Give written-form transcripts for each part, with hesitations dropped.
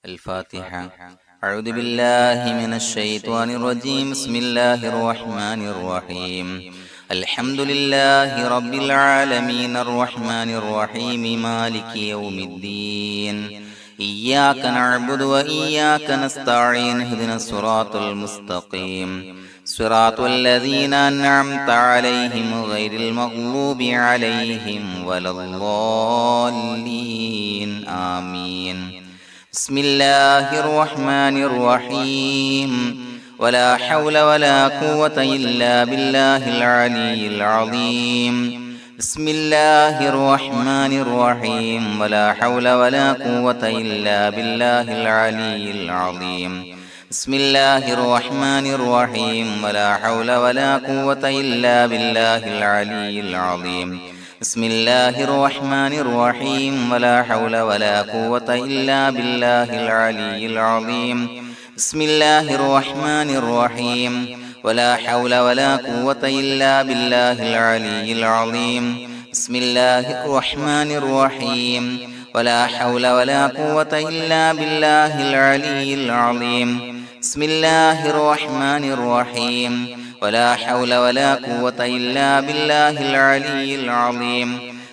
الفاتحة. أعوذ بالله من الشيطان الرجيم. بسم الله الرحمن الرحيم. الحمد لله رب العالمين الرحمن الرحيم مالك يوم الدين. إياك نعبد وإياك نستعين. اهدنا الصراط المستقيم صراط الذين أنعمت عليهم غير المغضوب عليهم ولا الضالين. آمين. بسم الله الرحمن الرحيم. ولا حول ولا قوة إلا بالله العلي العظيم. بسم الله الرحمن الرحيم. ولا حول ولا قوة إلا بالله العلي العظيم. بسم الله الرحمن الرحيم. ولا حول ولا قوة إلا بالله العلي العظيم. بسم الله الرحمن الرحيم. ولا حول ولا قوة إلا بالله العلي العظيم. بسم الله الرحمن الرحيم. ولا حول ولا قوة إلا بالله العلي العظيم. بسم الله الرحمن الرحيم. ولا حول ولا قوة إلا بالله العلي العظيم. بسم الله الرحمن الرحيم. ولا حول ولا قوة إلا بالله العلي العظيم.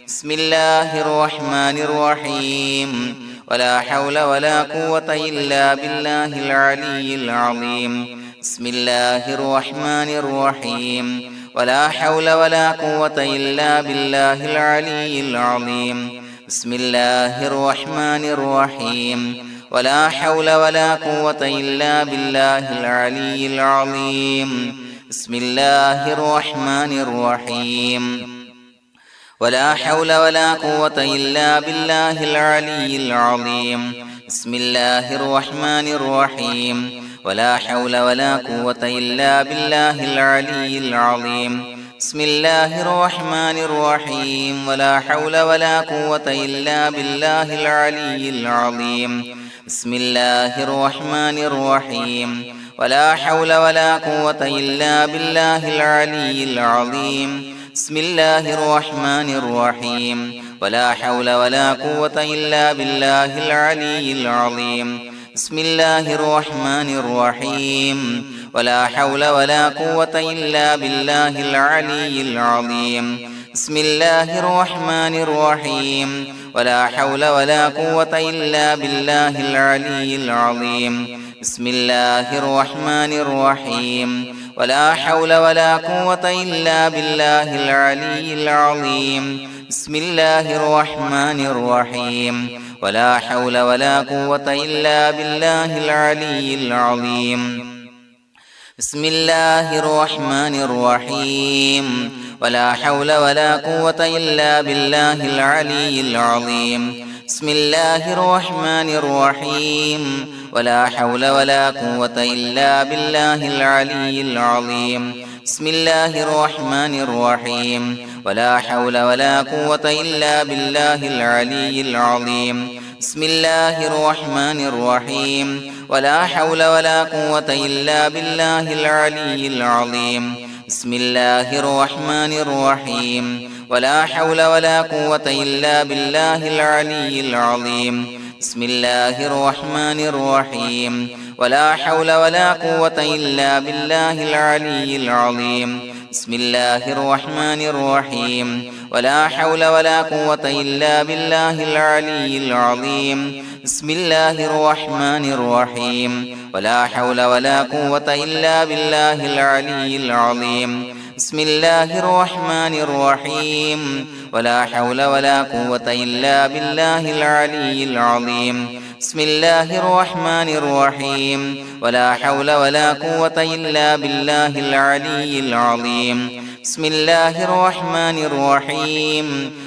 بسم الله الرحمن الرحيم. ولا حول ولا قوة إلا بالله العلي العظيم. بسم الله الرحمن الرحيم. ولا حول ولا قوة إلا بالله العلي العظيم. بسم الله الرحمن الرحيم. ولا حول ولا قوة إلا بالله العلي العظيم. بسم الله الرحمن الرحيم. ولا حول ولا قوة إلا بالله العلي العظيم. بسم الله الرحمن الرحيم. ولا حول ولا قوة إلا بالله العلي العظيم. بسم الله الرحمن الرحيم. ولا حول ولا قوة إلا بالله العلي العظيم. بسم الله الرحمن الرحيم. ولا حول ولا قوة إلا بالله العلي العظيم. بسم الله الرحمن الرحيم. ولا حول ولا قوة إلا بالله العلي العظيم. بسم الله الرحمن الرحيم. ولا حول ولا قوة إلا بالله العلي العظيم. بسم الله الرحمن الرحيم. ولا حول ولا قوة إلا بالله العلي العظيم. بسم الله الرحمن الرحيم. ولا حول ولا قوة إلا بالله العلي العظيم. بسم الله الرحمن الرحيم. ولا حول ولا قوة إلا بالله العلي العظيم. بسم الله الرحمن الرحيم. ولا حول ولا قوة إلا بالله العلي العظيم. بسم الله الرحمن الرحيم. ولا حول ولا قوة إلا بالله العلي العظيم. بسم الله الرحمن الرحيم. ولا حول ولا قوة إلا بالله العلي العظيم. بسم الله الرحمن الرحيم. ولا حول ولا قوة إلا بالله العلي العظيم. بسم الله الرحمن الرحيم. ولا حول ولا قوة إلا بالله العلي العظيم. بسم الله الرحمن الرحيم. ولا حول ولا قوة إلا بالله العلي العظيم. بسم الله الرحمن الرحيم. ولا حول ولا قوة إلا بالله العلي العظيم. بسم الله الرحمن الرحيم. ولا حول ولا قوة إلا بالله العلي العظيم. بسم الله الرحمن الرحيم. ولا حول ولا قوة إلا بالله العلي العظيم. بسم الله الرحمن الرحيم. ولا حول ولا قوة إلا بالله العلي العظيم. بسم الله الرحمن الرحيم.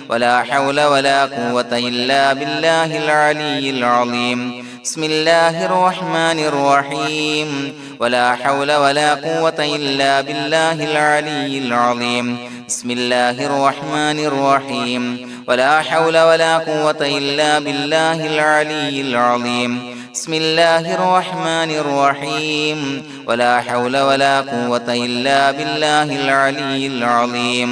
ولا حول ولا قوة إلا بالله العلي العظيم. بسم الله الرحمن الرحيم. ولا حول ولا قوة إلا بالله العلي العظيم. بسم الله الرحمن الرحيم. ولا حول ولا قوة إلا بالله العلي العظيم. بسم الله الرحمن الرحيم. ولا حول ولا قوة إلا بالله العلي العظيم.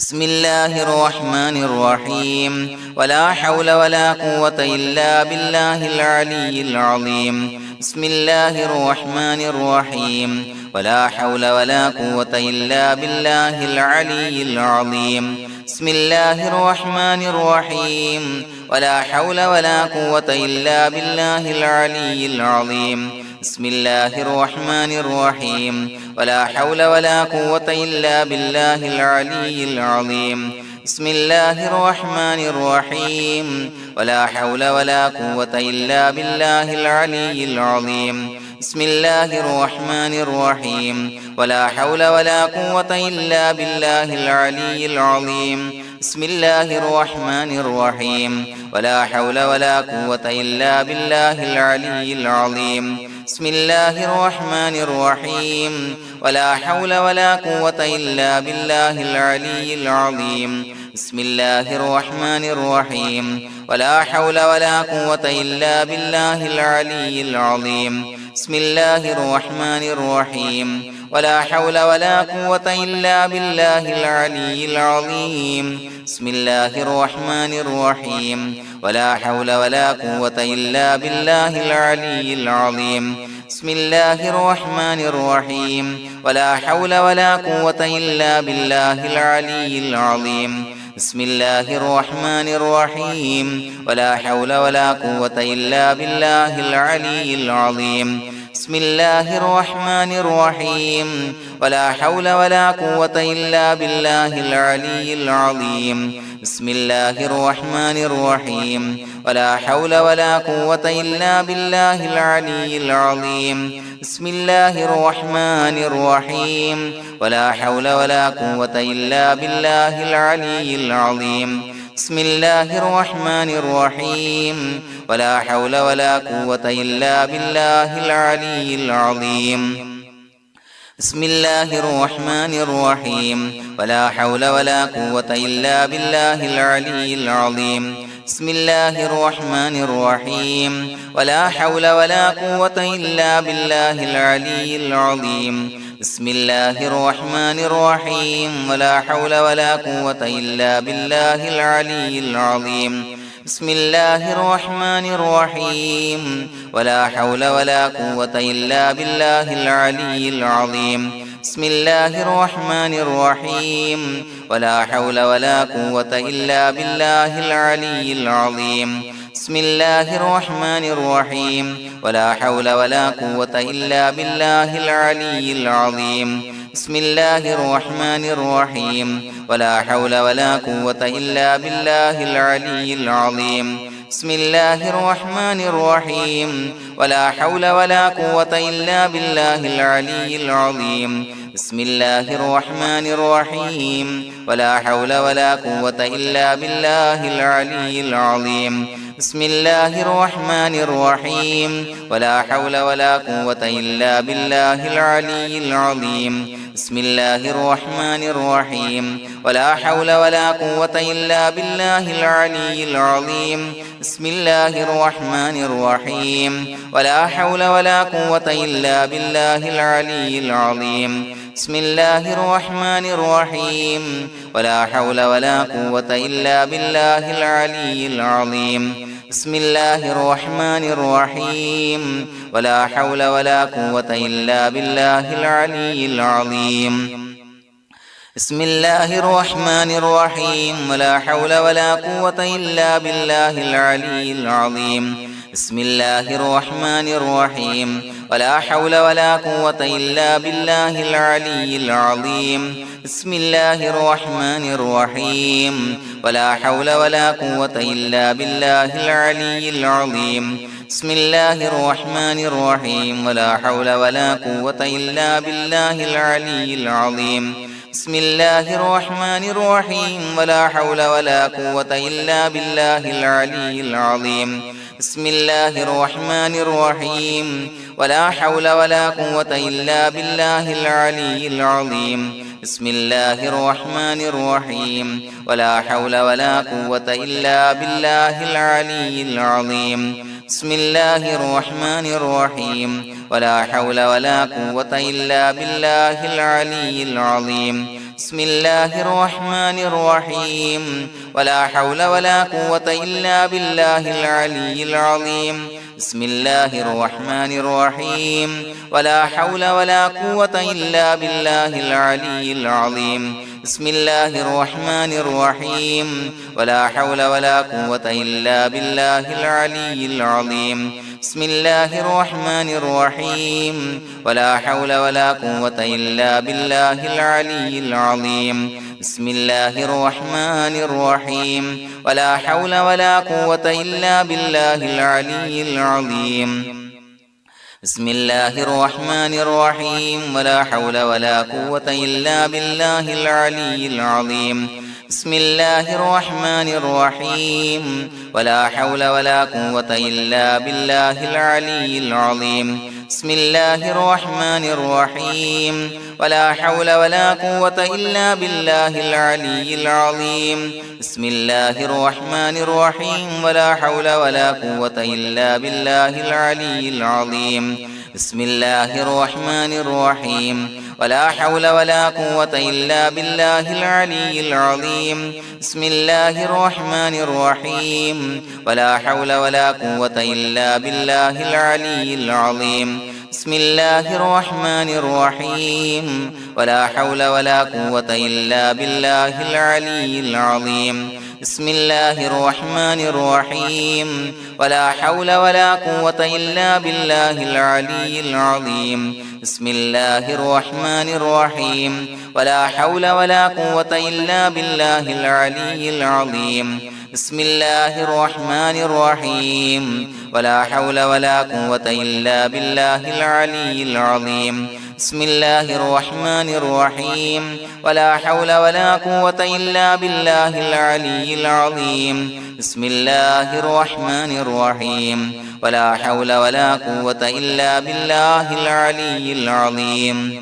بسم الله الرحمن الرحيم ولا حول ولا قوة إلا بالله العلي العظيم بسم الله الرحمن الرحيم ولا حول ولا قوة إلا بالله العلي العظيم بسم الله الرحمن الرحيم ولا حول ولا قوة إلا بالله العلي العظيم بسم الله الرحمن الرحيم ولا حول ولا قوة إلا بالله العلي العظيم بسم الله الرحمن الرحيم ولا حول ولا قوة إلا بالله العلي العظيم بسم الله الرحمن الرحيم ولا حول ولا قوة إلا بالله العلي العظيم بسم الله الرحمن الرحيم ولا حول ولا قوة إلا بالله العلي العظيم بسم الله الرحمن الرحيم ولا حول ولا قوة إلا بالله العلي العظيم بسم الله الرحمن الرحيم ولا حول ولا قوة إلا بالله العلي العظيم بسم الله الرحمن الرحيم ولا حول ولا قوة إلا بالله العلي العظيم بسم الله الرحمن الرحيم ولا حول ولا قوة إلا بالله العلي العظيم بسم الله الرحمن الرحيم ولا حول ولا قوة إلا بالله العلي العظيم بسم الله الرحمن الرحيم ولا حول ولا قوة إلا بالله العلي العظيم بسم الله الرحمن الرحيم ولا حول ولا قوة إلا بالله العلي العظيم بسم الله الرحمن الرحيم ولا حول ولا قوة إلا بالله العلي العظيم بسم الله الرحمن الرحيم ولا حول ولا قوة إلا بالله العلي العظيم بسم الله الرحمن الرحيم ولا حول ولا قوة إلا بالله العلي العظيم بسم الله الرحمن الرحيم ولا حول ولا قوة إلا بالله العلي العظيم بسم الله الرحمن الرحيم ولا حول ولا قوة إلا بالله العلي العظيم بسم الله الرحمن الرحيم ولا حول ولا قوة إلا بالله العلي العظيم بسم الله الرحمن الرحيم ولا حول ولا قوة إلا بالله العلي العظيم بسم الله الرحمن الرحيم ولا حول ولا قوة إلا بالله العلي العظيم بسم الله الرحمن الرحيم ولا حول ولا قوة إلا بالله العلي العظيم بسم الله الرحمن الرحيم ولا حول ولا قوة إلا بالله العلي العظيم بسم الله الرحمن الرحيم ولا حول ولا قوة إلا بالله العلي العظيم بسم الله الرحمن الرحيم ولا حول ولا قوة إلا بالله العلي العظيم بسم الله الرحمن الرحيم ولا حول ولا قوة إلا بالله العلي العظيم بسم الله الرحمن الرحيم ولا حول ولا قوة إلا بالله العلي العظيم بسم الله الرحمن الرحيم ولا حول ولا قوة إلا بالله العلي العظيم بسم الله الرحمن الرحيم ولا حول ولا قوة إلا بالله العلي العظيم بسم الله الرحمن الرحيم ولا حول ولا قوة إلا بالله العلي العظيم بسم الله الرحمن الرحيم ولا حول ولا قوة إلا بالله العلي العظيم بسم الله الرحمن الرحيم ولا حول ولا قوة إلا بالله العلي العظيم بسم الله الرحمن الرحيم ولا حول ولا قوة إلا بالله العلي العظيم بسم الله الرحمن الرحيم ولا حول ولا قوة إلا بالله العلي العظيم بسم الله الرحمن الرحيم ولا حول ولا قوة إلا بالله العلي العظيم بسم الله الرحمن الرحيم ولا حول ولا قوة إلا بالله العلي العظيم بسم الله الرحمن الرحيم ولا حول ولا قوة إلا بالله العلي العظيم بسم الله الرحمن الرحيم ولا حول ولا قوة إلا بالله العلي العظيم بسم الله الرحمن الرحيم ولا حول ولا قوة إلا بالله العلي العظيم بسم الله الرحمن الرحيم ولا حول ولا قوة إلا بالله العلي العظيم بسم الله الرحمن الرحيم ولا حول ولا قوة إلا بالله العلي العظيم بسم الله الرحمن الرحيم ولا حول ولا قوة إلا بالله العلي العظيم بسم الله الرحمن الرحيم ولا حول ولا قوة إلا بالله العلي العظيم بسم الله الرحمن الرحيم ولا حول ولا قوة إلا بالله العلي العظيم بسم الله الرحمن الرحيم ولا حول ولا قوة إلا بالله العلي العظيم بسم الله الرحمن الرحيم ولا حول ولا قوة إلا بالله العلي العظيم بسم الله الرحمن الرحيم ولا حول ولا قوة إلا بالله العلي العظيم بسم الله الرحمن الرحيم ولا حول ولا قوة إلا بالله العلي العظيم بسم الله الرحمن الرحيم ولا حول ولا قوة إلا بالله العلي العظيم بسم الله الرحمن الرحيم ولا حول ولا قوة إلا بالله العلي العظيم بسم الله الرحمن الرحيم ولا حول ولا قوة إلا بالله العلي العظيم بسم الله الرحمن الرحيم ولا حول ولا قوة إلا بالله العلي العظيم بسم الله الرحمن الرحيم ولا حول ولا قوة إلا بالله العلي العظيم بسم الله الرحمن الرحيم ولا حول ولا قوة إلا بالله العلي العظيم بسم الله الرحمن الرحيم ولا حول ولا قوة إلا بالله العلي العظيم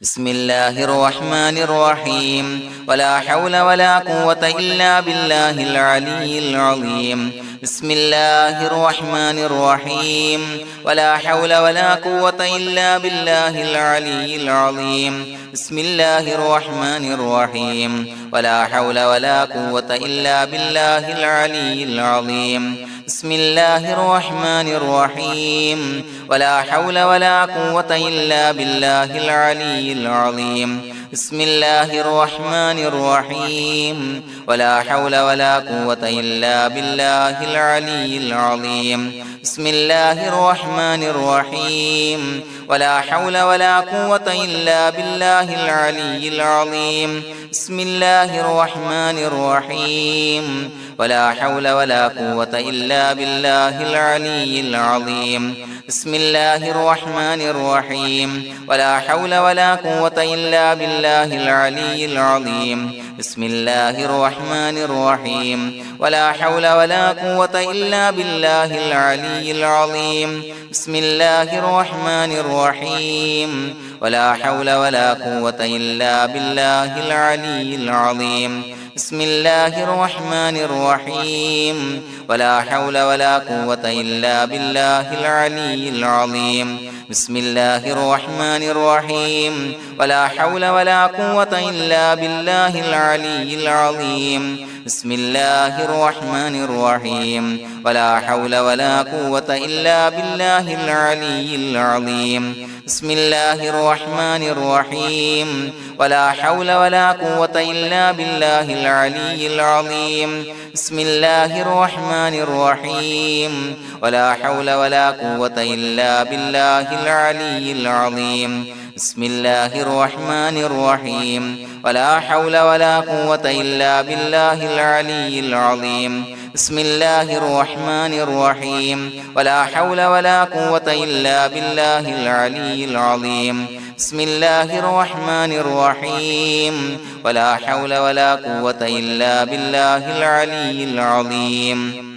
بسم الله الرحمن الرحيم ولا حول ولا قوة إلا بالله العلي العظيم بسم الله الرحمن الرحيم ولا حول ولا قوة إلا بالله العلي العظيم بسم الله الرحمن الرحيم ولا حول ولا قوة إلا بالله العلي العظيم بسم الله الرحمن الرحيم ولا حول ولا قوة إلا بالله العلي العظيم بسم الله الرحمن الرحيم ولا حول ولا قوة إلا بالله العلي العظيم بسم الله الرحمن الرحيم ولا حول ولا قوة إلا بالله العلي العظيم بسم الله الرحمن الرحيم ولا حول ولا قوة إلا بالله العلي العظيم بسم الله الرحمن الرحيم ولا حول ولا قوة إلا بالله العلي العظيم بسم الله الرحمن الرحيم ولا حول ولا قوة إلا بالله العلي العظيم بسم الله الرحمن الرحيم ولا حول ولا قوة إلا بالله العلي العظيم بسم الله الرحمن الرحيم ولا حول ولا قوة إلا بالله العلي العظيم بسم الله الرحمن الرحيم ولا حول ولا قوة إلا بالله العلي العظيم بسم الله الرحمن الرحيم ولا حول ولا قوة إلا بالله العلي العظيم بسم الله الرحمن الرحيم ولا حول ولا قوة إلا بالله العلي العظيم بسم الله الرحمن الرحيم ولا حول ولا قوة إلا بالله العلي العظيم بسم الله الرحمن الرحيم ولا حول ولا قوة إلا بالله العلي العظيم بسم الله الرحمن الرحيم ولا حول ولا قوة إلا بالله العلي العظيم بسم الله الرحمن الرحيم ولا حول ولا قوة إلا بالله العلي العظيم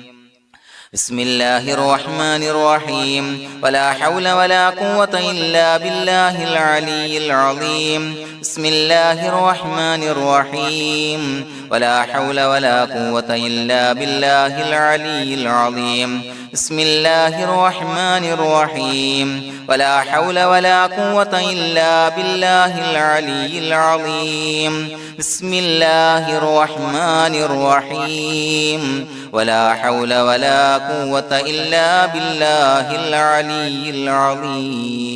بسم الله الرحمن الرحيم ولا حول ولا قوة إلا بالله العلي العظيم بسم الله الرحمن الرحيم ولا حول ولا قوة إلا بالله العلي العظيم بسم الله الرحمن الرحيم ولا حول ولا قوة إلا بالله العلي العظيم بسم الله الرحمن الرحيم ولا حول ولا قوة إلا بالله العلي العظيم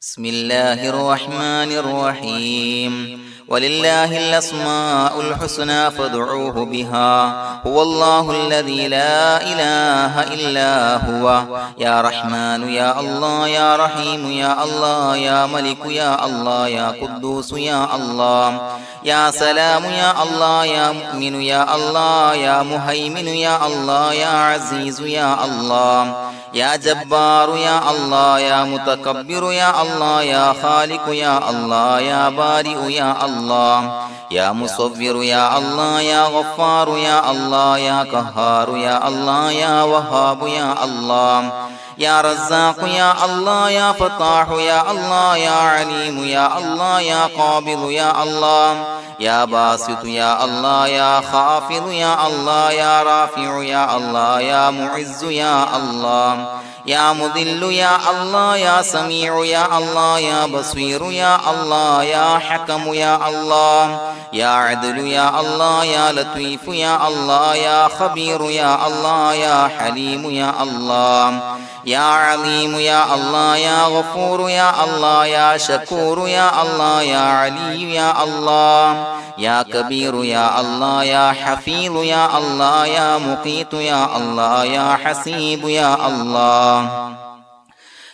بسم الله الرحمن الرحيم ولله الأسماء الحسنى فادعوه بها هو الله الذي لا إله إلا هو يا رحمن يا الله يا رحيم يا الله يا ملك يا الله يا قدوس يا الله يا سلام يا الله يا مؤمن يا الله يا مهيمن يا الله يا عزيز يا الله يا جبار يا الله يا متكبر يا الله يا خالق يا الله يا بارئ يا الله يا مصور يا الله يا غفار يا الله يا قهار يا الله يا وهاب يا الله يا رزاق يا الله يا فتاح يا الله يا عليم يا الله يا قابض يا الله يا باسط يا الله يا خافض يا الله يا رافع يا الله يا معز يا الله يا مذل يا الله يا سميع يا الله يا بصير يا الله يا حكم يا الله يا عدل يا الله يا لطيف يا الله يا خبير يا الله يا حليم يا الله يا عليم يا الله يا غفور يا الله يا شكور يا الله يا علي يا الله يا كبير يا الله يا حفيظ يا الله يا مقيت يا الله يا حسيب يا الله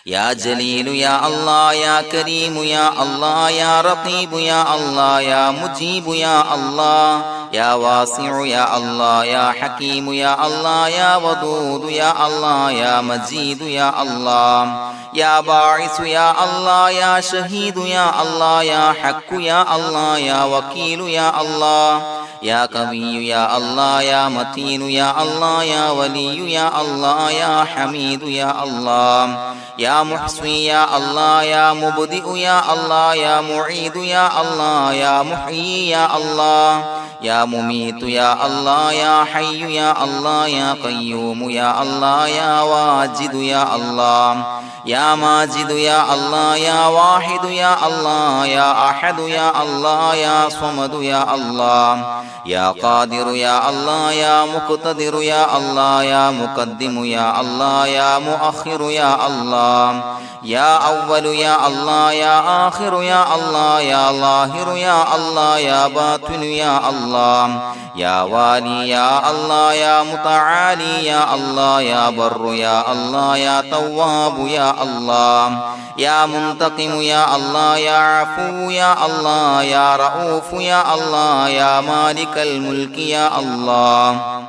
يا جليل يا الله يا كريم يا الله يا رقيب يا الله يا مجيب يا الله يا واسع يا الله يا حكيم يا الله يا ودود يا الله يا مجيد يا الله يا باعث يا الله يا شهيد يا الله يا حق يا الله يا وكيل يا الله يا قوي يا الله يا متين يا الله يا ولي يا الله يا حميد يا الله يا محصي يا الله يا مبدئ يا الله يا معيد يا الله يا محيي يا الله يا مميت يا الله يا حي يا الله يا قيوم يا الله يا واجد يا الله يا ماجد يا الله يا واحد يا الله يا أحد يا الله يا صمد يا الله يا قادر يا الله يا مقتدر يا الله يا مقدم يا الله يا مؤخر يا الله يا أول يا الله يا آخر يا الله يا ظاهر يا الله يا باطن يا الله يا والي يا الله يا متعالي يا الله يا بر يا الله يا تواب يا الله يا منتقم يا الله يا عفو يا الله يا رؤوف يا الله يا مالك الملك يا الله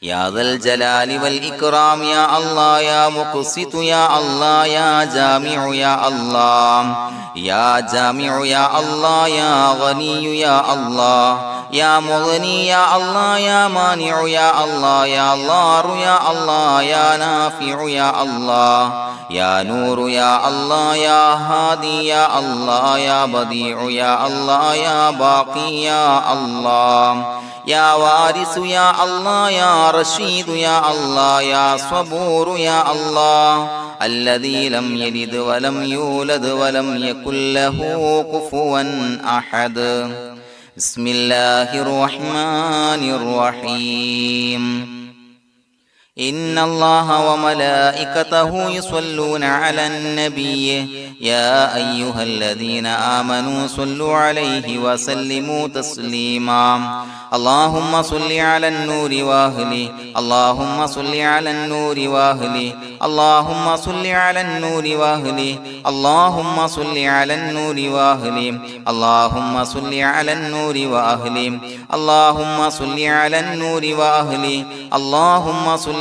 يا ذا الجلال والإكرام يا الله يا مقسط يا الله يا جامع يا الله يا جامع يا الله يا غني يا الله يا مغني يا الله يا مانع يا الله يا ضار يا الله يا نافع يا الله يا نور يا الله يا هادي يا الله يا بديع يا الله يا باقي يا الله يا وارث يا الله يا رشيد يا الله يا صبور يا الله الذي لم يلد ولم يولد ولم يكن له كفوا أحد بسم الله الرحمن الرحيم إن الله وملائكته يصلون على النبي يا أيها الذين آمنوا صلوا عليه وسلموا تسليما اللهم صل على النور وأهله اللهم صل على النور وأهله اللهم صل على النور وأهله اللهم صل على النور وأهله اللهم صل على النور وأهله اللهم صل على النور وأهله اللهم صل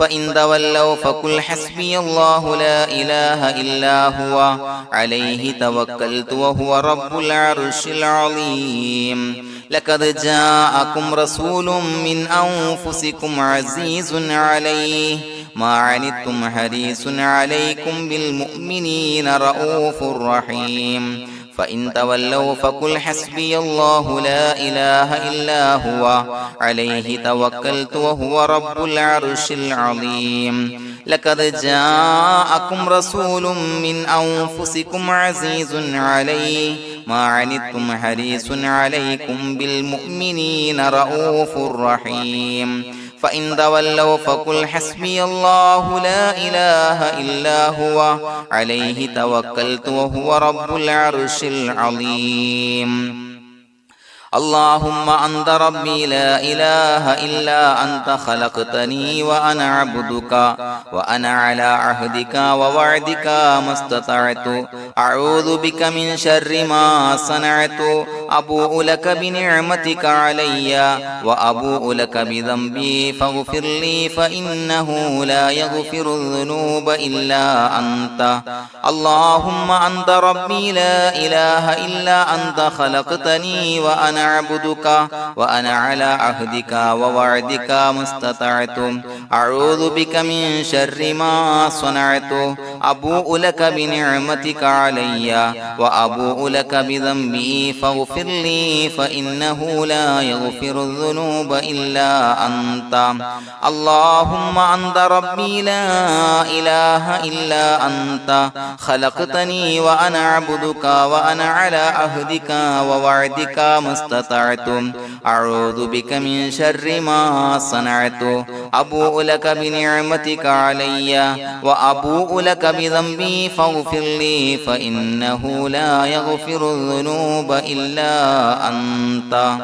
فإن تولوا فقل حسبي الله لا إله إلا هو عليه توكلت وهو رب العرش العظيم لقد جاءكم رسول من أنفسكم عزيز عليه ما عنتم حريص عليكم بالمؤمنين رؤوف رحيم فإن تولوا فقل حسبي الله لا إله إلا هو عليه توكلت وهو رب العرش العظيم لقد جاءكم رسول من أنفسكم عزيز عليه ما عنتم حريص عليكم بالمؤمنين رؤوف رحيم فإن تولوا فقل حسبي الله لا إله إلا هو عليه توكلت وهو رب العرش العظيم اللهم أنت ربي لا إله إلا أنت خلقتني وأنا عبدك وأنا على عهدك ووعدك ما استطعت أعوذ بك من شر ما صنعت أبوء لك بنعمتك علي وأبوء لك بذنبي فاغفر لي فإنه لا يغفر الذنوب إلا أنت اللهم أنت ربي لا إله إلا أنت خلقتني وأنا عبدك وأنا على عهدك ووعدك ما استطعت أعوذ بك من شر ما صنعت أبوء لك بنعمتك علي وأبوء لك بذنبي فاغفر لي فإنه لا يغفر الذنوب إلا أنت اللهم أنت ربي لا إله إلا أنت خلقتني وأنا عبدك وأنا على عهدك ووعدك ما استطعت أعوذ بك من شر ما صنعت أبوء لك بنعمتك علي وأبوء لك بذنبي فاغفر لي فإنه لا يغفر الذنوب إلا أنت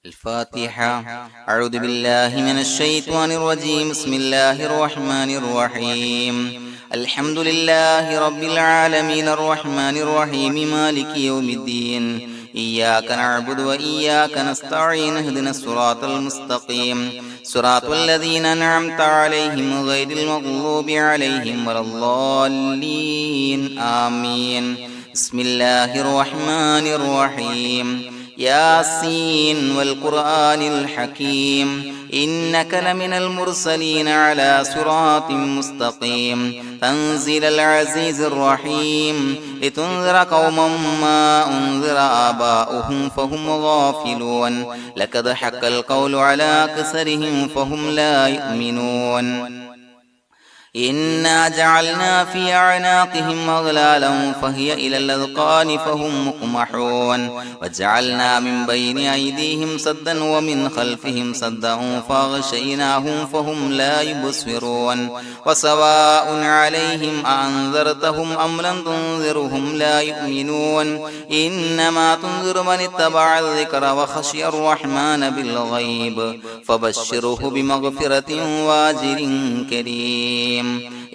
الفاتحة أعوذ بالله من الشيطان الرجيم بسم الله الرحمن الرحيم الحمد لله رب العالمين الرحمن الرحيم مالك يوم الدين إياك نعبد وإياك نستعين اهدنا الصراط المستقيم صراط الذين أنعمت عليهم غير المغضوب عليهم ولا الضالين آمين بسم الله الرحمن الرحيم ياسين والقرآن الحكيم إنك لمن المرسلين على صراط مستقيم تنزيل العزيز الرحيم لتنذر قوما ما أنذر آباؤهم فهم غافلون لقد حق القول على أكثرهم فهم لا يؤمنون إنا جعلنا في أعناقهم أغلالا فهي إلى الأذقان فهم مقمحون وجعلنا من بين أيديهم سدا ومن خلفهم سدا فأغشيناهم فهم لا يبصرون وسواء عليهم أأنذرتهم أم لم تنذرهم لا يؤمنون إنما تنذر من اتبع الذكر وخشي الرحمن بالغيب فبشره بمغفرة وأجر كريم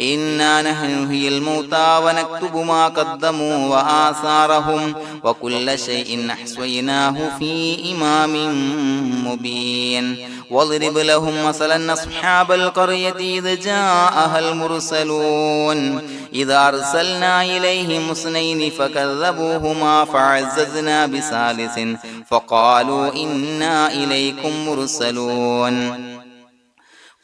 إنا نحن نحيي الموتى ونكتب ما قدموا وآثارهم وكل شيء أحصيناه في إمام مبين واضرب لهم مثلا أصحاب القرية إذ جاءها المرسلون إذا أرسلنا إليهم اثنين فكذبوهما فعززنا بثالث فقالوا إنا إليكم مرسلون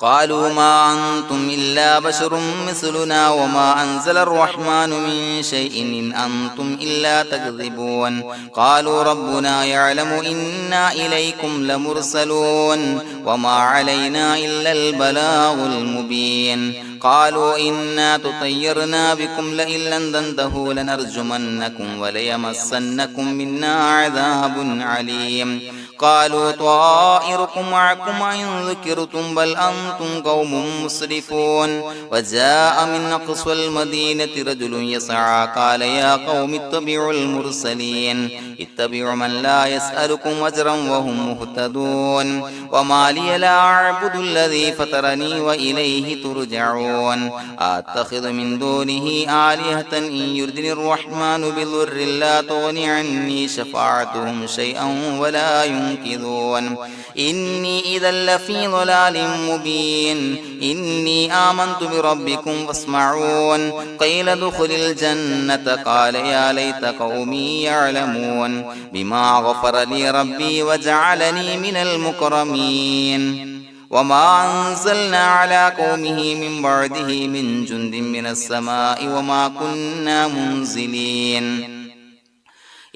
قالوا ما أنتم إلا بشر مثلنا وما أنزل الرحمن من شيء إن أنتم إلا تكذبون قالوا ربنا يعلم إنا إليكم لمرسلون وما علينا إلا البلاغ المبين قالوا إنا تطيرنا بكم لئن لم تنتهوا لنرجمنكم وليمسنكم منا عذاب عليم قالوا طائركم معكم إن ذكرتم بل أنتم قوم مسرفون وجاء من أقصى المدينة رجل يسعى قال يا قوم اتبعوا المرسلين اتبعوا من لا يسألكم أجرا وهم مهتدون وما لي لا أعبد الذي فطرني وإليه ترجعون أتخذ من دونه آلهة إن يردني الرحمن بضر لا تغني عني شفاعتهم شيئا ولا ينصرون ينكثون إني إذا لفي ضلال مبين إني آمنت بربكم فاسمعون قيل ادخل الجنة قال يا ليت قومي يعلمون بما غفر لي ربي وجعلني من المكرمين وما أنزلنا على قومه من بعده من جند من السماء وما كنا منزلين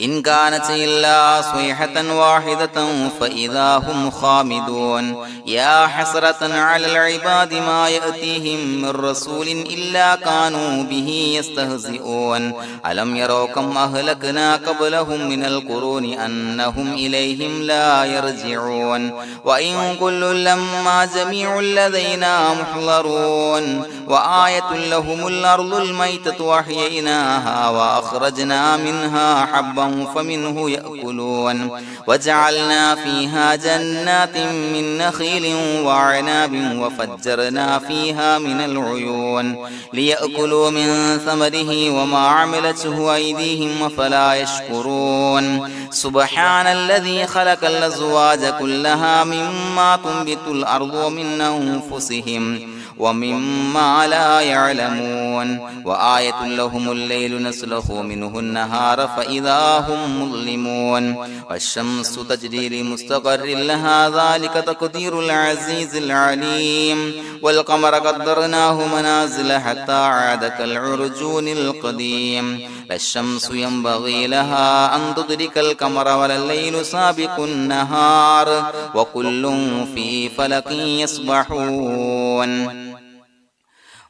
إن كانت إلا صيحة واحدة فإذا هم خامدون يا حسرة على العباد ما يأتيهم من رسول إلا كانوا به يستهزئون ألم يروا كم أهلكنا قبلهم من القرون أنهم إليهم لا يرجعون وإن كل لما جميع لدينا محضرون وآية لهم الأرض الميتة وأحييناها وأخرجنا منها حبا فمنه يأكلون وجعلنا فيها جنات من نخيل وعناب وفجرنا فيها من العيون ليأكلوا من ثمره وما عملته أيديهم فلا يشكرون سبحان الذي خلق الأزواج كلها مما تنبت الأرض ومن أنفسهم ومما لا يعلمون وآية لهم الليل نسلخ منه النهار فإذا هم مظلمون والشمس تجري لمستقر لها ذلك تقدير العزيز العليم والقمر قدرناه منازل حتى عاد كالعرجون القديم لا الشمس ينبغي لها أن تدرك القمر ولا الليل سابق النهار وكل في فلك يسبحون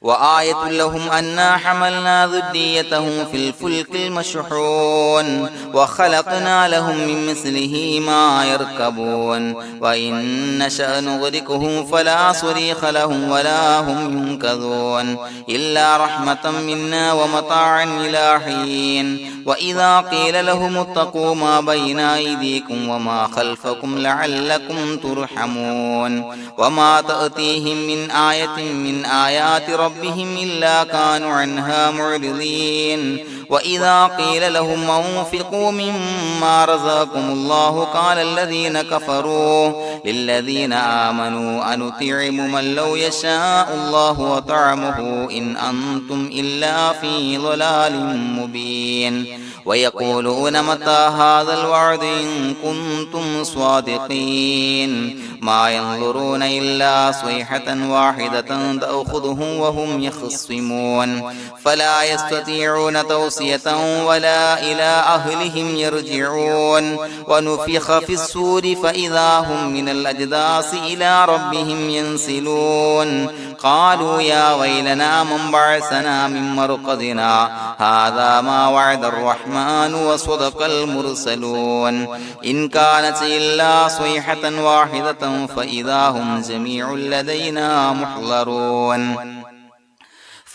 وآية لهم أنا حملنا ذريتهم في الفلك المشحون وخلقنا لهم من مثله ما يركبون وإن نشأ نغرقهم فلا صريخ لهم ولا هم ينقذون إلا رحمة منا ومتاعا إلى حين وإذا قيل لهم اتقوا ما بين أيديكم وما خلفكم لعلكم ترحمون وما تأتيهم من آية من آيات ربهم إلا كانوا عنها معرضين وإذا قيل لهم أنفقوا مما رزقكم الله قال الذين كفروا للذين آمنوا أنطعم من لو يشاء الله وطعمه إن أنتم إلا في ضلال مبين ويقولون متى هذا الوعد إن كنتم صادقين ما ينظرون إلا صيحة واحدة تأخذهم وهم يخصمون فلا يستطيعون توصية ولا إلى أهلهم يرجعون ونفخ في الصور فإذا هم من الأجداث إلى ربهم ينسلون قالوا يا ويلنا من بعثنا من مرقدنا هذا ما وعد الرحمن وصدق المرسلون إن كانت إلا صيحة واحدة فإذا هم جميع لدينا محضرون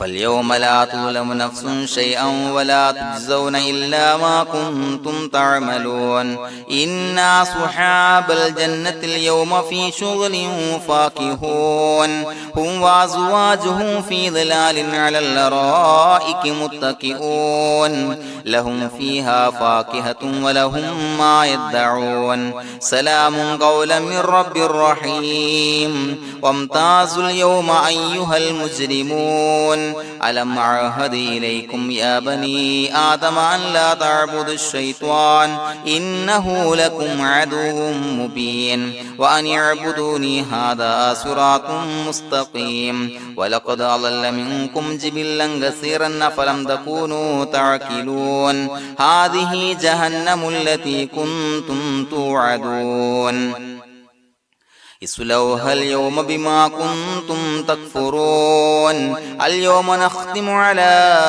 فاليوم لا تظلم نفس شيئا ولا تجزون إلا ما كنتم تعملون إنا أصحاب الجنة اليوم في شغل فاكهون هم وأزواجهم في ظلال على الأرائك متكئون لهم فيها فاكهة ولهم ما يدعون سلام قولا من رب رحيم وامتازوا اليوم أيها المجرمون ألم أعهد إليكم يا بني آدم أن لا تعبدوا الشيطان إنه لكم عدو مبين وأن اعبدوني هذا صراط مستقيم ولقد أضل منكم جبلا كثيرا فلم تكونوا تعقلون هذه جهنم التي كنتم توعدون اصلوها اليوم بما كنتم تكفرون اليوم نختم على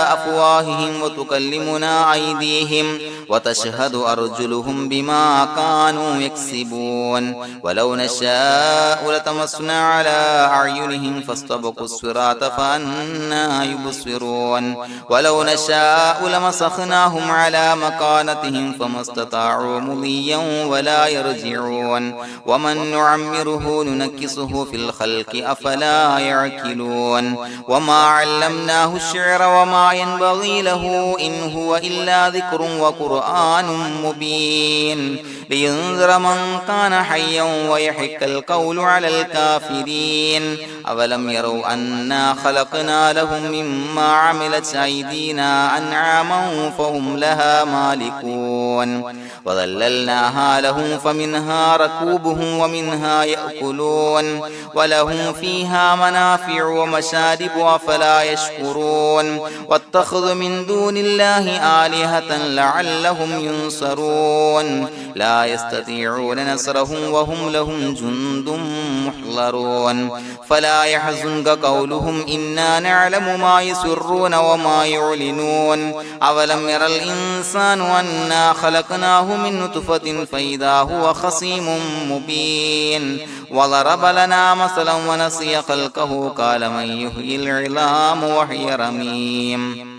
أفواههم وتكلمنا أيديهم وتشهد أرجلهم بما كانوا يكسبون ولو نشاء لتمسنا على أعينهم فاستبقوا الصراط فأنى يبصرون ولو نشاء لمسخناهم على مكانتهم فما استطاعوا مضيا ولا يرجعون ومن نعمره نعمره ننكسه في الخلق أفلا يعقلون وما علمناه الشعر وما ينبغي له إن هو إلا ذكر وقرآن مبين لينذر من كان حيا ويحق القول على الكافرين أولم يروا أنا خلقنا لهم مما عملت أيدينا أنعاما فهم لها مالكون وظللناها لهم فمنها ركوبهم ومنها يأكلون ولهم فيها منافع ومشارب أفلا يشكرون واتخذوا من دون الله آلهة لعلهم ينصرون لا يستطيعون نصرهم وهم لهم جند محضرون فلا يحزنك قولهم إنا نعلم ما يسرون وما يعلنون أولم ير الإنسان أنا خلقناه من نطفة فإذا هو خصيم مبين وضرب لنا مثلا ونسي خلقه قال من يحيي العظام وهي رميم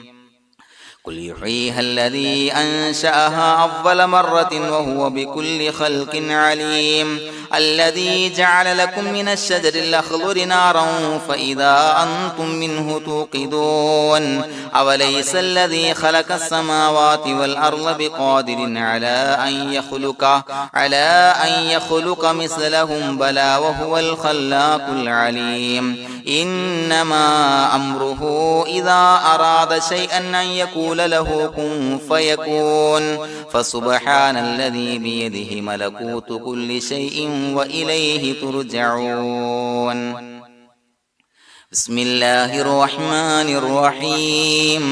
قل يحييها الذي أنشأها أول مرة وهو بكل خلق عليم الذي جعل لكم من الشجر الأخضر نارا فإذا أنتم منه توقدون أوليس الذي خلق السماوات والأرض بقادر على أن يخلق مثلهم بلى وهو الخلاق العليم إنما أمره إذا أراد شيئا أن يقول له كن فيكون فسبحان الذي بيده ملكوت كل شيء وإليه ترجعون بسم الله الرحمن الرحيم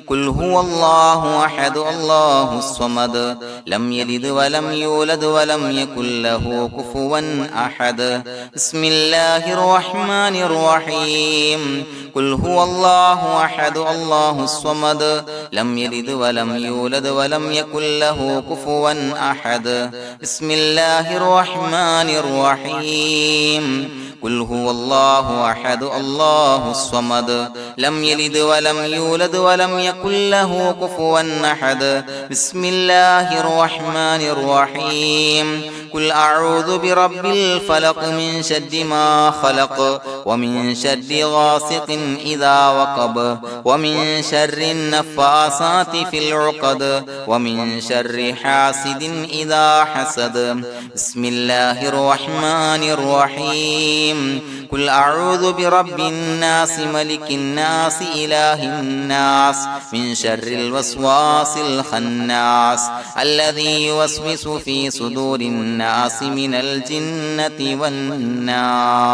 قل هو الله أحد الله الصمد لم يلد ولم يولد ولم يكن له كفوا أحد بسم الله الرحمن الرحيم قل هو الله أحد الله الصمد لم يلد ولم يولد ولم يكن له كفوا أحد بسم الله الرحمن الرحيم قل هو الله أحد الله الصمد لم يلد ولم يولد ولم يكن له كفوا أحد بسم الله الرحمن الرحيم قل أعوذ برب الفلق من شر ما خلق ومن شر غاسق إذا وقب ومن شر النفاثات في العقد ومن شر حاسد إذا حسد بسم الله الرحمن الرحيم قل أعوذ برب الناس ملك الناس إله الناس من شر الوسواس الخناس الذي يوسوس في صدور الناس من الجنة والناس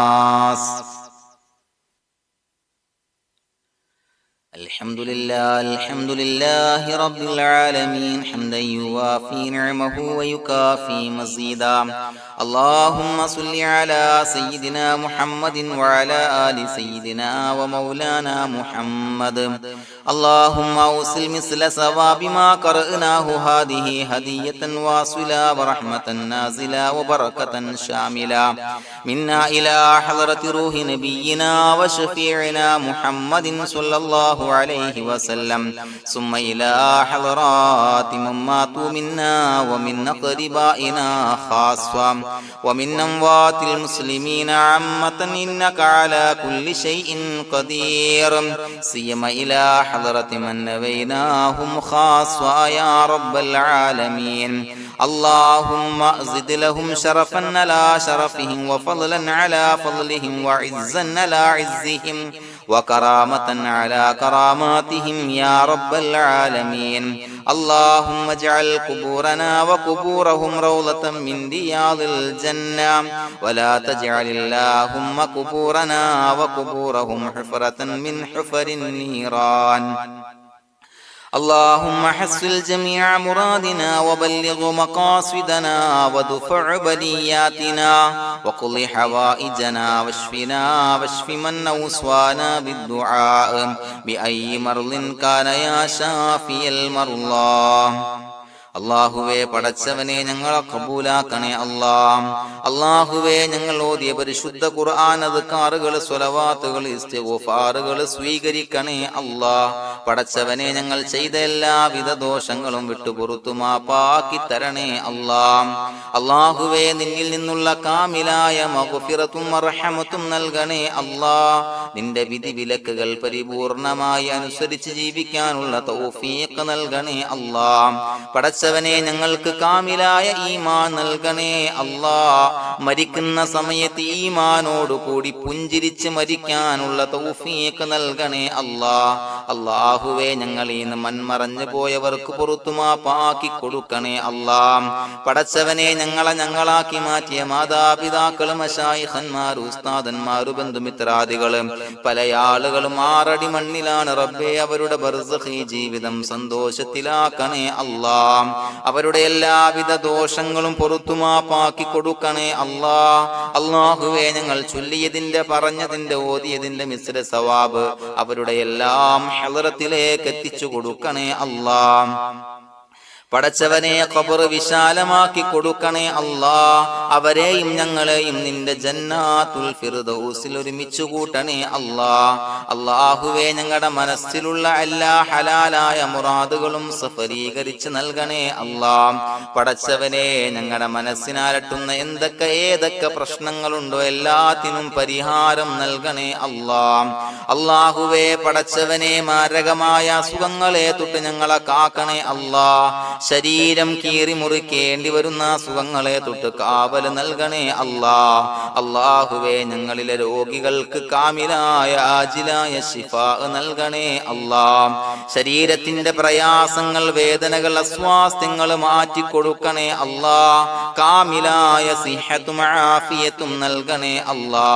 الحمد لله رب العالمين حمدا يوافي نعمه ويكافي مزيدا اللهم صل على سيدنا محمد وعلى آل سيدنا ومولانا محمد اللهم أوصل مثل ثواب ما قرأناه هذه هدية واصلة ورحمة نازلة وبركة شاملة منا إلى حضرة روح نبينا وشفيعنا محمد صلى الله عليه وسلم ثم إلى حضرات من ماتوا منا ومن أقربائنا خاصة ومن أموات المسلمين عامة إنك على كل شيء قدير سيما إلى حضرة من نبيناهم خاصة يا رب العالمين اللهم زد لهم شرفا على شرفهم وفضلا على فضلهم وعزا على عزهم وكرامة على كراماتهم يا رب العالمين اللهم اجعل قبورنا وقبورهم روضة من رياض الجنة ولا تجعل اللهم قبورنا وقبورهم حفرة من حفر النيران اللهم حصل جميع مرادنا وبلغ مقاصدنا ودفع بلياتنا وقض حوائجنا واشفنا واشف من أوصانا بالدعاء بأي مرض كان يا شافي المرضى അല്ലാഹുവേ പടച്ചവനെ ഞങ്ങളെ ഖബൂലാക്കണേ അല്ലാ. അല്ലാഹുവേ ഞങ്ങൾ ഓതിയ പരിശുദ്ധ ഖുർആൻ അദ്കാറുകൾ സ്വലവാത്തുകൾ ഇസ്തിഗ്ഫാറുകൾ സ്വീകരിക്കണേ അല്ലാ. പടച്ചവനെ ഞങ്ങൾ ചെയ്ത എല്ലാവിധ ദോഷങ്ങളും വിട്ടുപുറത്തു മാപ്പാക്കി തരണേ അല്ലാ. അല്ലാഹുവേ നിന്നിൽ നിന്നുള്ള കാമിലായ മഗ്ഫിറത്തും റഹ്മത്തും നൽകണേ അല്ലാ. നിന്റെ വിധി വിലക്കുകൾ പരിപൂർണമായി അനുസരിച്ച് ജീവിക്കാനുള്ള തൗഫീഖ് നൽകണേ അല്ലാ. പടച്ചവനെ ഞങ്ങൾക്ക് കാമിലായ ഈമാൻ നൽകണേ അല്ലാ. മരിക്കുന്ന സമയത്ത് ഈമാനോട് കൂടി പുഞ്ചിരിച്ച് മരിക്കാനുള്ള തൗഫീഖ് നൽകണേ അല്ലാ. അല്ലാഹുവേ ഞങ്ങളിൽ നിന്ന് മൺമറഞ്ഞു പോയവർക്ക് പുറത്തു മാപ്പാക്കി കൊടുക്കണേ അല്ലാ. പടച്ചവനെ ഞങ്ങളാക്കി മാറ്റിയ മാതാപിതാക്കളും മശായിഖന്മാരും ഉസ്താദന്മാരും ബന്ധുമിത്രാദികളും പല ആളുകളും 6 അടി മണ്ണിലാണ് റബ്ബേ. അവരുടെ ബർസഖി ജീവിതം സന്തോഷത്തിലാക്കണേ അല്ലാ. അവരുടെ എല്ലാവിധ ദോഷങ്ങളും പുറത്തു മാപ്പാക്കി കൊടുക്കണേ അല്ലാ. അല്ലാഹുവേ ഞങ്ങൾ ചൊല്ലിയതിന്റെ പറഞ്ഞതിന്റെ ഓതിയതിന്റെ മിശ്ര സവാബ് അവരുടെ എല്ലാം ഹളറത്തിലേക്ക് എത്തിച്ചു കൊടുക്കണേ അല്ലാ. പടച്ചവനെ ഖബർ വിശാലമാക്കി കൊടുക്കണേ അല്ലാ. അവരെയും ഞങ്ങളെയും നിന്റെ ജന്നാത്തുൽ ഫിർദൗസിൽ ഒരുമിച്ച് കൂട്ടണേ അല്ലാ. അല്ലാഹുവേ ഞങ്ങളുടെ മനസ്സിലുള്ള എല്ലാ ഹലാലായ മുറാദുകളും സഫലീകരിച്ച് നൽകണേ അല്ലാ. പടച്ചവനെ ഞങ്ങളുടെ മനസ്സിനാലട്ടുന്ന ഏതൊക്കെ പ്രശ്നങ്ങളുണ്ടോ എല്ലാത്തിനും പരിഹാരം നൽകണേ അല്ലാ. അല്ലാഹുവേ പടച്ചവനെ മാരകമായ അസുഖങ്ങളെ തൊട്ട് ഞങ്ങളെ കാക്കണേ അല്ലാ. ശരീരം കീറി മുറിക്കേണ്ടി വരുന്ന അസുഖങ്ങളെ തൊട്ട് കാവല് നൽകണേ അല്ലാ. അല്ലാഹുവേ ഞങ്ങളിലെ രോഗികൾക്ക് കാമിലായ ആജിലായ ശിഫാ നൽകണേ അല്ലാ. ശരീരത്തിന്റെ പ്രയാസങ്ങൾ വേദനകൾ അസ്വാസ്ഥ്യങ്ങൾ മാറ്റിക്കൊടുക്കണേ അല്ലാ. കാമിലായ സിഹത്തും ആഫിയത്തും നൽകണേ അല്ലാ.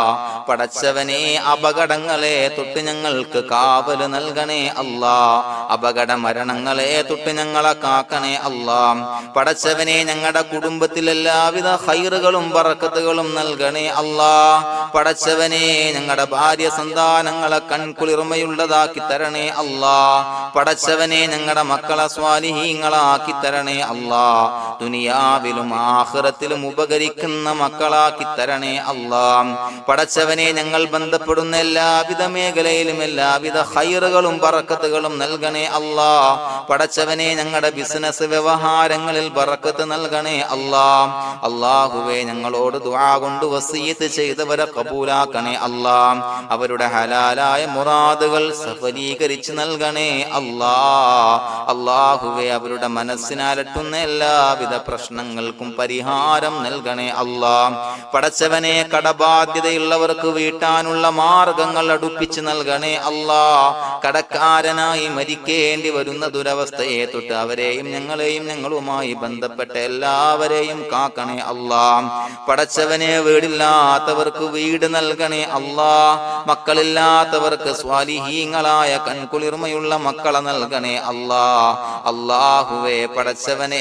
പടച്ചവനെ അപകടങ്ങളെ തൊട്ട് ഞങ്ങൾക്ക് കാവല് നൽകണേ അല്ലാ. അപകട മരണങ്ങളെ തൊട്ട് ഞങ്ങളെ കാക്കണേ അല്ലാ. പടച്ചവനെ ഞങ്ങളുടെ കുടുംബത്തിൽ എല്ലാവിധ ഖൈറുകളും ബറക്കത്തുകളും നൽകണേ അല്ലാ. പടച്ചവനെ ഞങ്ങളുടെ ഭാര്യ സന്താനങ്ങളെ കൺകുളിർമയുള്ളതാക്കി തരണേ അല്ലാ. പടച്ചവനെ ഞങ്ങളുടെ മക്കളെ സ്വാലിഹീങ്ങളാക്കി തരണേ അല്ലാ. ദുനിയാവിലും ആഖിറത്തിലും ഉപകരിക്കുന്ന മക്കളാക്കി തരണേ അല്ലാ. പടച്ചവനെ ഞങ്ങൾ ബന്ധപ്പെടുന്ന എല്ലാവിധ മേഖലയിലും എല്ലാവിധ ഖൈറുകളും ബറക്കത്തുകളും നൽകണേ അല്ലാ. പടച്ചവനെ ഞങ്ങളുടെ ബിസിനസ് വ്യവഹാരങ്ങളിൽ ബറക്കത്ത് നൽകണേ അല്ലാ. അല്ലാഹുവേ ഞങ്ങളോട് ദുആ കൊണ്ട് വസിയത്ത് ചെയ്തവരെ കബൂലാക്കണേ അല്ലാ. അവരുടെ ഹലാലായ മുറാദുകൾ സഫലീകരിച്ച് നൽകണേ അല്ലാ. അല്ലാഹുവേ അവരുടെ മനസ്സിനാലട്ടുന്ന എല്ലാവിധ പ്രശ്നങ്ങൾക്കും പരിഹാരം നൽകണേ അല്ലാ. പടച്ചവനെ കടബാധ്യതയുള്ളവർക്ക് വീട്ടാനുള്ള മാർഗങ്ങൾ അടുപ്പിച്ച് നൽകണേ അല്ലാ. കടക്കാരനായി മരിക്കേണ്ടി വരുന്ന ദുരവസ്ഥയെ തൊട്ട് അവരെയും ഞങ്ങളെയും ഞങ്ങളുമായി ബന്ധപ്പെട്ട എല്ലാവരെയും കാക്കണേ അല്ലാ. പടച്ചവനെ വീടില്ലാത്തവർക്ക് വീട് നൽകണേ അല്ലാ. മക്കളില്ലാത്തവർക്ക് സ്വാലിഹീങ്ങളായ കൺകുളിർമയുള്ള മക്കളെ നൽകണേ അല്ലാ. അല്ലാഹുവേ പടച്ചവനെ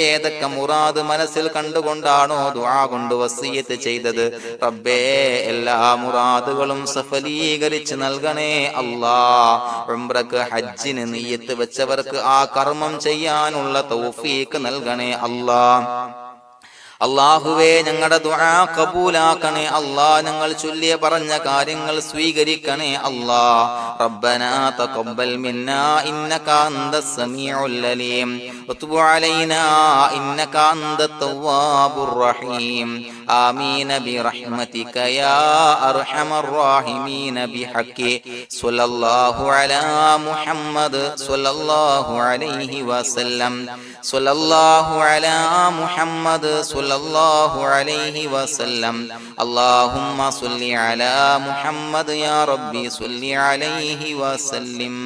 ഏതൊക്കെ മുറാദ് മനസ്സിൽ കണ്ടുകൊണ്ടാണോ ദുആ കൊണ്ട് വസിയത്ത് ചെയ്തത് റബ്ബേ എല്ലാ മുറാദുകളും സഫലീകരിച്ച് നൽകണേ അല്ലാ. ഉംറക്ക് ഹജ്ജിന് നിയ്യത്ത് വെച്ചവർക്ക് ആ കർമ്മം ചെയ്യാനുള്ള തൗഫീഖ് നൽകണേ അല്ലാ. അല്ലാഹുവേ ഞങ്ങളുടെ ദുആ ഖബൂലാക്കണേ അല്ലാ. ഞങ്ങൾ ചൊല്ലിയ പറഞ്ഞ കാര്യങ്ങൾ സ്വീകരിക്കണേ അല്ലാ. റബ്ബനാ തഖബ്ബൽ മിന്നാ ഇന്നക അന്തസ് സമീഉൽ അലീം വതുബ് അലൈനാ ഇന്നക അന്തത് തവ്വാബുർ റഹീം. ആമീൻ ബിറഹ്മതിക യാ അർഹമർ റഹീമീൻ ബിഹഖി സ്വല്ലല്ലാഹു അലാ മുഹമ്മദ് സ്വല്ലല്ലാഹു അലൈഹി വസല്ലം. സ്വല്ലല്ലാഹു അലാ മുഹമ്മദ് സ്വല്ലല്ലാഹു അലൈഹി വസല്ലം. അല്ലാഹുമ്മ സ്വല്ലി അലാ മുഹമ്മദ് യാ റബ്ബി സ്വല്ലി അലൈഹി വസല്ലം.